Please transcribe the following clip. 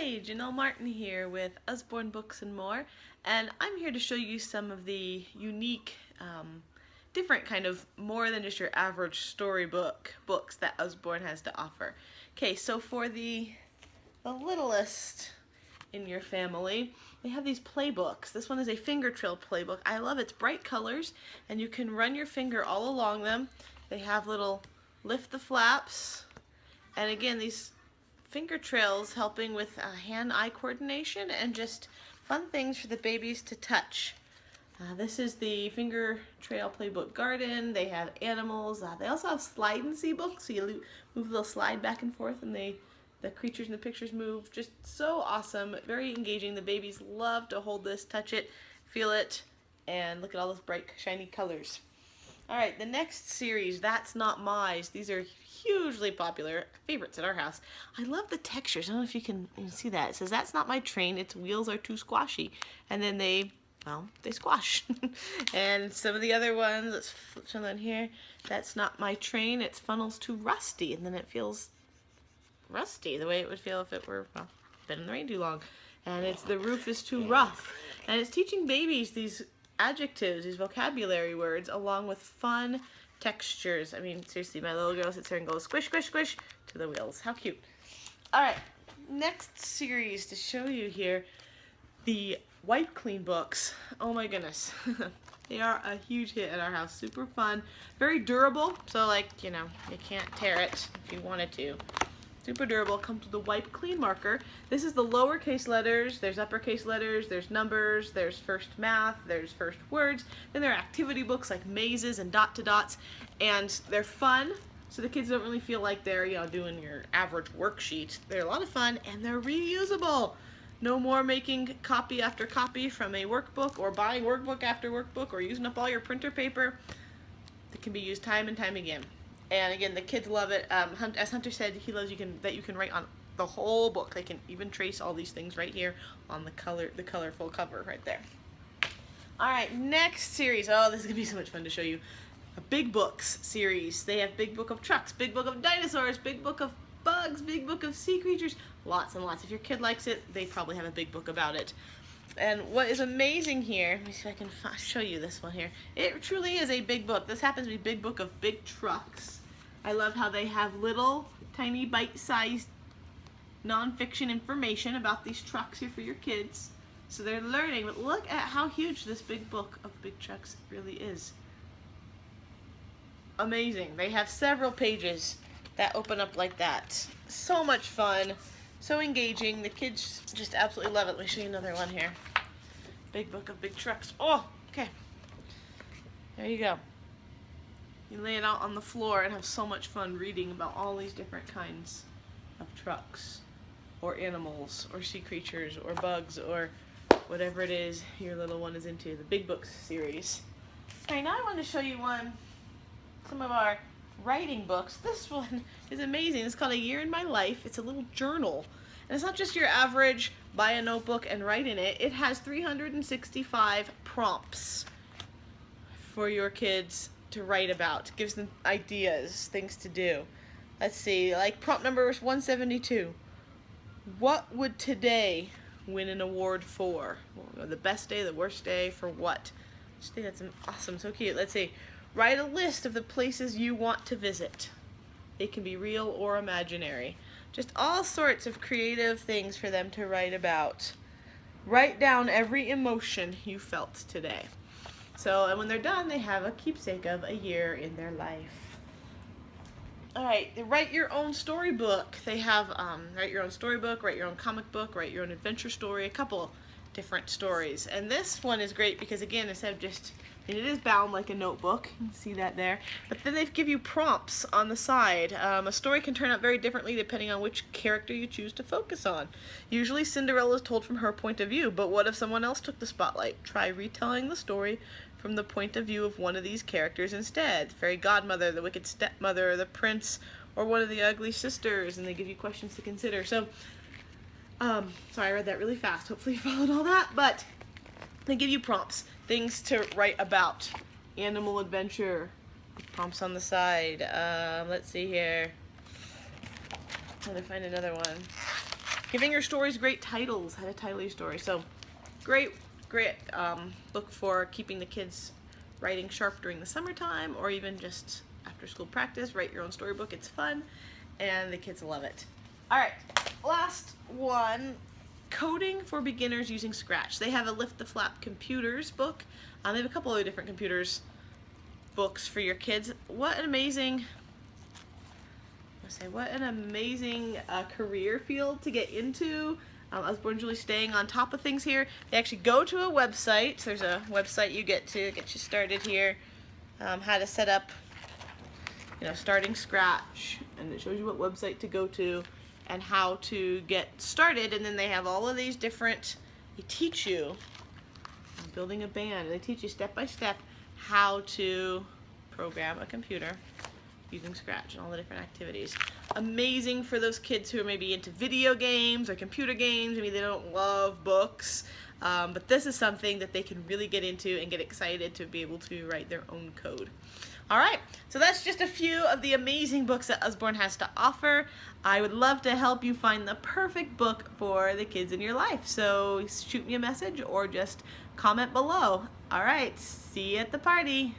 Hi, Janelle Martin here with Usborne Books and More, and I'm here to show you some of the unique, different kind of more than just your average storybook books that Usborne has to offer. Okay, so for the littlest in your family, they have these playbooks. This one is a finger trail playbook. I love its bright colors, and you can run your finger all along them. They have little lift the flaps, and again, these finger trails helping with hand-eye coordination and just fun things for the babies to touch. This is the finger trail playbook garden. They have animals. They also have slide and see books, so you move the little slide back and forth and the creatures in the pictures move. Just so awesome, very engaging. The babies love to hold this, touch it, feel it, and look at all those bright shiny colors. Alright, the next series, That's Not Mice. These are hugely popular, favorites at our house. I love the textures. I don't know if you can see that. It says, "That's not my train, its wheels are too squashy." And then they squash. And some of the other ones, let's flip some on here. "That's not my train, its funnel's too rusty." And then it feels rusty, the way it would feel if it were, been in the rain too long. And it's "The roof is too rough." And it's teaching babies these adjectives, these vocabulary words, along with fun textures. I mean, seriously, my little girl sits there and goes squish, squish, squish to the wheels. How cute. Alright, next series to show you here, the wipe clean books. Oh my goodness. They are a huge hit at our house. Super fun. Very durable, so you can't tear it if you wanted to. Super durable, comes with a wipe clean marker. This is the lowercase letters, there's uppercase letters, there's numbers, there's first math, there's first words. Then there are activity books like mazes and dot to dots, and they're fun, so the kids don't really feel like they're doing your average worksheet. They're a lot of fun, and they're reusable. No more making copy after copy from a workbook, or buying workbook after workbook, or using up all your printer paper. It can be used time and time again. And again, the kids love it. As Hunter said, he loves that you can write on the whole book. They can even trace all these things right here on the colorful cover right there. All right, next series. Oh, this is gonna be so much fun to show you. A Big Books series. They have Big Book of Trucks, Big Book of Dinosaurs, Big Book of Bugs, Big Book of Sea Creatures. Lots and lots. If your kid likes it, they probably have a big book about it. And what is amazing here, let me see if I can show you this one here. It truly is a big book. This happens to be Big Book of Big Trucks. I love how they have little, tiny, bite-sized non-fiction information about these trucks here for your kids. So they're learning, but look at how huge this Big Book of Big Trucks really is. Amazing. They have several pages that open up like that. So much fun. So engaging. The kids just absolutely love it. Let me show you another one here. Big Book of Big Trucks. Oh, okay. There you go. You lay it out on the floor and have so much fun reading about all these different kinds of trucks, or animals, or sea creatures, or bugs, or whatever it is your little one is into. The Big Books series. Alright, now I want to show you some of our writing books. This one is amazing. It's called A Year in My Life. It's a little journal. And it's not just your average buy a notebook and write in it. It has 365 prompts for your kids to write about. It gives them ideas, things to do. Let's see, like prompt number 172. What would today win an award for? The best day, the worst day, for what? I just think that's awesome, so cute. Let's see. Write a list of the places you want to visit. They can be real or imaginary. Just all sorts of creative things for them to write about. Write down every emotion you felt today. So, and when they're done, they have a keepsake of a year in their life. Alright, write your own storybook. They have write your own storybook, write your own comic book, write your own adventure story, a couple different stories. And this one is great because, again, instead of just, and it is bound like a notebook, you can see that there, but then they give you prompts on the side. A story can turn out very differently depending on which character you choose to focus on. Usually Cinderella is told from her point of view, but what if someone else took the spotlight? Try retelling the story from the point of view of one of these characters instead. The fairy godmother, the wicked stepmother, the prince, or one of the ugly sisters, and they give you questions to consider. So, sorry I read that really fast, hopefully you followed all that, but they give you prompts, things to write about. Animal adventure, prompts on the side. Let's see here. I'm gonna find another one. giving your stories great titles, how to title your story. So great book for keeping the kids writing sharp during the summertime, or even just after school practice. Write your own storybook. It's fun and the kids love it. All right, last one, coding for beginners using Scratch. They have a Lift the Flap computers book. They have a couple of different computers books for your kids. What an amazing career field to get into. Usborne's really staying on top of things here. They actually go to a website. There's a website you get to get you started here. How to set up, starting Scratch, and it shows you what website to go to and how to get started. And then they have all of these different, they teach you building a band. They teach you step by step how to program a computer using Scratch and all the different activities. Amazing for those kids who are maybe into video games or computer games. Maybe they don't love books, but this is something that they can really get into and get excited to be able to write their own code. All right, so that's just a few of the amazing books that Usborne has to offer. I would love to help you find the perfect book for the kids in your life. So shoot me a message or just comment below. All right, see you at the party.